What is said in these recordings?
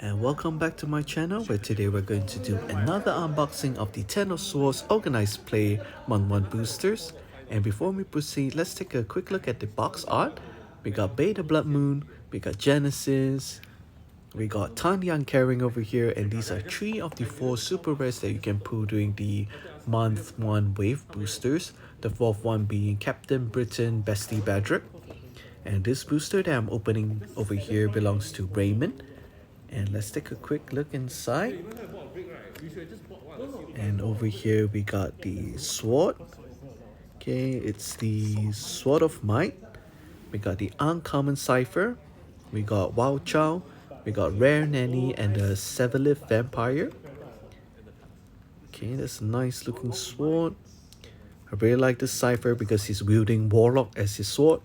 And welcome back to my channel, where today we're going to do another unboxing of the Ten of Swords Organized Play Month 1 boosters. And before we proceed, let's take a quick look at the box art. We got Beta Blood Moon, we got Genesis, we got Tanyan carrying over here, and these are 3 of the 4 super rares that you can pull during the Month 1 wave boosters. The 4th one being Captain Britain Bestie Badrick. And this booster that I'm opening over here belongs to Raymond. And let's take a quick look inside. And over here we got the sword. Okay, it's the Sword of Might. We got the Uncommon Cipher. We got Wow Chow. We got Rare Nanny and the Sevalith Vampire. Okay, that's a nice looking sword. I really like this Cipher because he's wielding Warlock as his sword.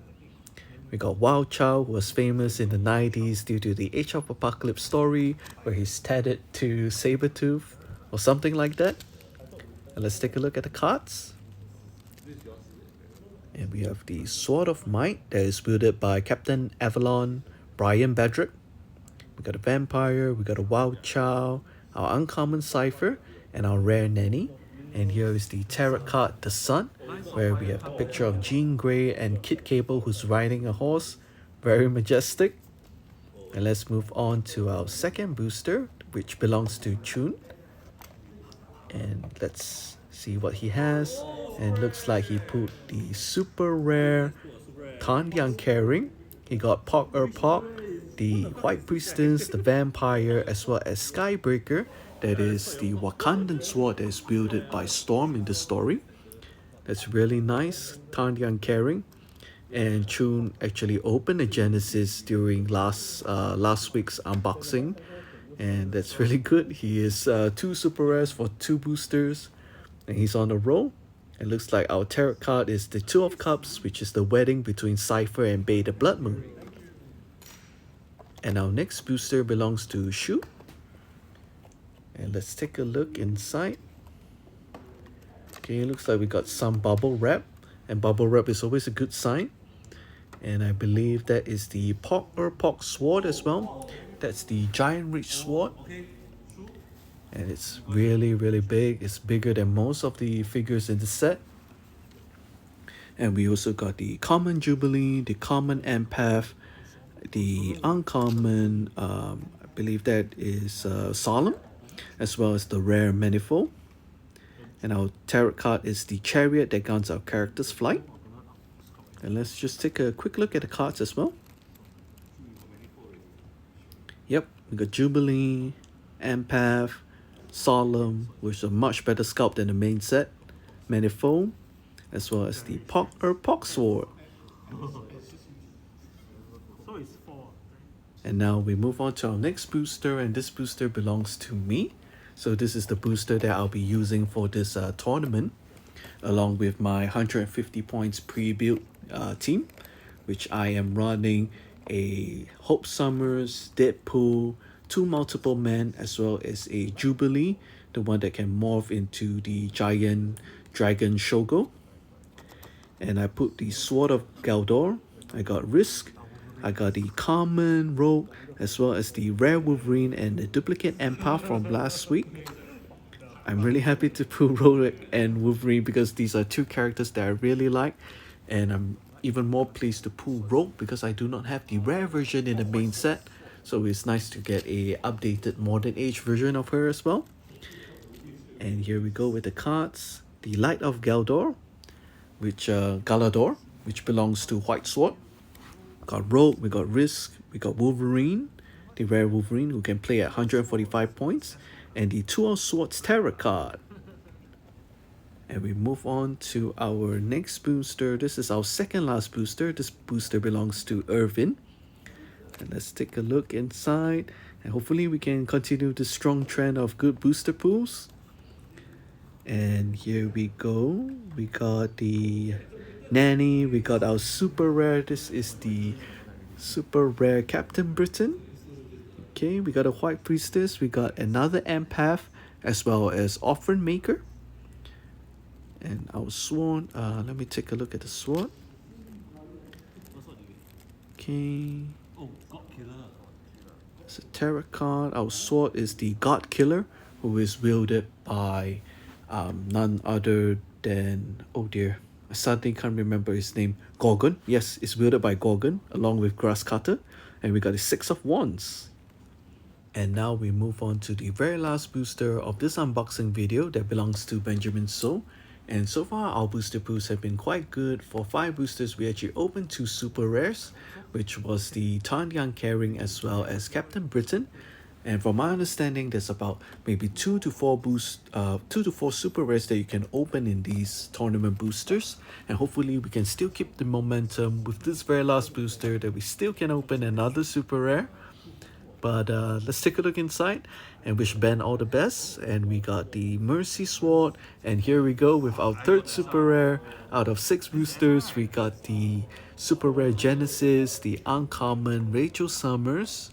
We got Wow Chow, who was famous in the 90s due to the Age of Apocalypse story where he's tethered to Sabretooth or something like that. And let's take a look at the cards. And we have the Sword of Might that is wielded by Captain Avalon Brian Badrick. We got a Vampire, we got a Wow Chow, our Uncommon Cipher, and our Rare Nanny. And here is the tarot card, the Sun, where we have the picture of Jean Grey and Kit Cable, who's riding a horse. Very majestic. And let's move on to our second booster, which belongs to Chun. And let's see what he has. And it looks like he put the super rare Tandyang Caring. He got Pok, the White Priestess, the Vampire, as well as Skybreaker. That is the Wakandan sword that is wielded by Storm in the story. That's really nice. Tandyang Caring. And Chun actually opened a Genesis during last week's unboxing. And that's really good. He is 2 super rares for 2 boosters. And he's on a roll. It looks like our tarot card is the Two of Cups, which is the wedding between Cypher and Beta Blood Moon. And our next booster belongs to Shu. And let's take a look inside. Okay, it looks like we got some bubble wrap. And bubble wrap is always a good sign. And I believe that is the Pok sword as well. That's the Giant Reach sword. And it's really, really big. It's bigger than most of the figures in the set. And we also got the Common Jubilee, the Common Empath, the Uncommon, I believe that is Solemn, as well as the Rare Manifold. And our tarot card is the Chariot that guides our character's flight. And let's just take a quick look at the cards as well. Yep, we got Jubilee, Empath, Solemn, which is a much better sculpt than the main set, Manifold, as well as the Pok sword. And now we move on to our next booster, and this booster belongs to me. So this is the booster that I'll be using for this tournament, along with my 150 points pre-built team, which I am running a Hope Summers, Deadpool, 2 multiple men, as well as a Jubilee, the one that can morph into the giant dragon Shogo. And I put the Sword of Galdor, I got Risk, I got the Common Rogue, as well as the Rare Wolverine and the Duplicate Empath from last week. I'm really happy to pull Rogue and Wolverine because these are 2 characters that I really like. And I'm even more pleased to pull Rogue because I do not have the rare version in the main set. So it's nice to get a updated modern age version of her as well. And here we go with the cards. The Light of Galador, which belongs to White Sword. We got Rogue, we got Risk, we got Wolverine, the rare Wolverine who can play at 145 points, and the Two of Swords tarot card. And we move on to our next booster. This is our second last booster. This booster belongs to Irvin. And let's take a look inside. And hopefully we can continue the strong trend of good booster pools. And here we go. We got the Nanny. We got our super rare. This is the super rare Captain Britain. Okay, we got a White Priestess. We got another Empath, as well as Offering Maker. And our sword, let me take a look at the sword. Okay. It's a tarot card. Our sword is the God Killer, who is wielded by none other than, oh dear, I suddenly can't remember his name. Gorgon. Yes, it's wielded by Gorgon along with Grasscutter. And we got a Six of Wands. And now we move on to the very last booster of this unboxing video that belongs to Benjamin So. And so far our booster pulls have been quite good. For 5 boosters we actually opened 2 super rares, which was the Tanyan Caring as well as Captain Britain. And from my understanding, there's about maybe 2 to 4 super rares that you can open in these tournament boosters. And hopefully we can still keep the momentum with this very last booster that we still can open another super rare. But let's take a look inside and wish Ben all the best. And we got the Mercy Sword. And here we go with our 3rd super rare. Out of 6 boosters, we got the super rare Genesis, the uncommon Rachel Summers,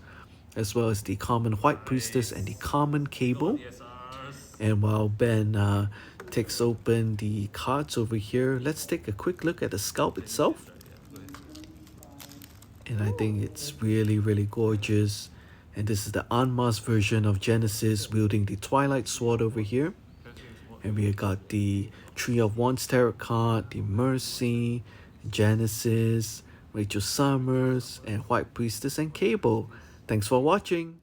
as well as the common White Priestess and the common Cable. And while Ben takes open the cards over here, let's take a quick look at the scalp itself. And I think it's really gorgeous. And this is the unmasked version of Genesis wielding the Twilight Sword over here. And we got the Tree of Wands tarot card, the Mercy, Genesis, Rachel Summers, and White Priestess and Cable. Thanks for watching.